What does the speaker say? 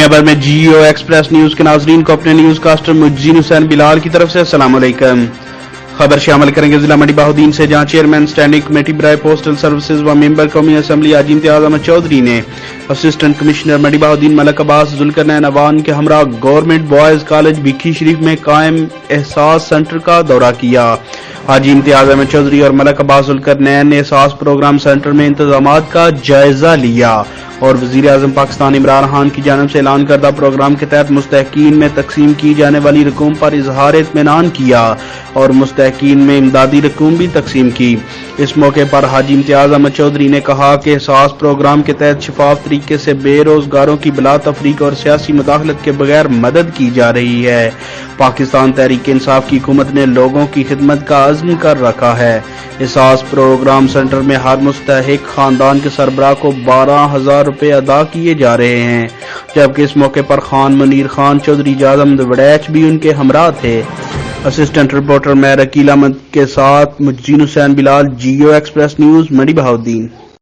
خبر میں Jio express news کے ناظرین کو اپنے نیوز کاسٹر مجزین حسین بلال کی طرف سے السلام علیکم۔ خبر شامل کریں گے ضلع منڈی بہاؤدین سے، جہاں چیئرمین اسٹینڈنگ کمیٹی برائے پوسٹل سروسز و ممبر قومی اسمبلی حاجی امتیاز احمد چودھری نے اسسٹنٹ کمشنر منڈی بہاؤدین ملک عباس ذوالقرنین عوان کے ہمراہ گورنمنٹ بوائز کالج بھیکھی شریف میں قائم احساس سینٹر کا دورہ کیا۔ حاجی امتیاز احمد چودھری اور ملک عباس ذوالقرنین نے احساس پروگرام سینٹر میں انتظامات کا جائزہ لیا اور وزیر اعظم پاکستان عمران خان کی جانب سے اعلان کردہ پروگرام کے تحت مستحقین میں تقسیم کی جانے والی رقوم پر اظہار اطمینان کیا اور مستحقین میں امدادی رقوم بھی تقسیم کی۔ اس موقع پر حاجی امتیاز احمد چودھری نے کہا کہ احساس پروگرام کے تحت شفاف طریقے سے بے روزگاروں کی بلا تفریق اور سیاسی مداخلت کے بغیر مدد کی جا رہی ہے۔ پاکستان تحریک انصاف کی حکومت نے لوگوں کی خدمت کا عزم کر رکھا ہے۔ احساس پروگرام سینٹر میں ہر مستحق خاندان کے سربراہ کو 12,000 روپے ادا کیے جا رہے ہیں، جبکہ اس موقع پر خان منیر خان چودھری اعجاز احمد وڑیچ بھی ان کے ہمراہ تھے۔ اسسٹنٹ رپورٹر مہر عقیل احمد کے ساتھ مجزین حسین بلال، جیو ایکسپریس نیوز، منڈی بہاؤدین۔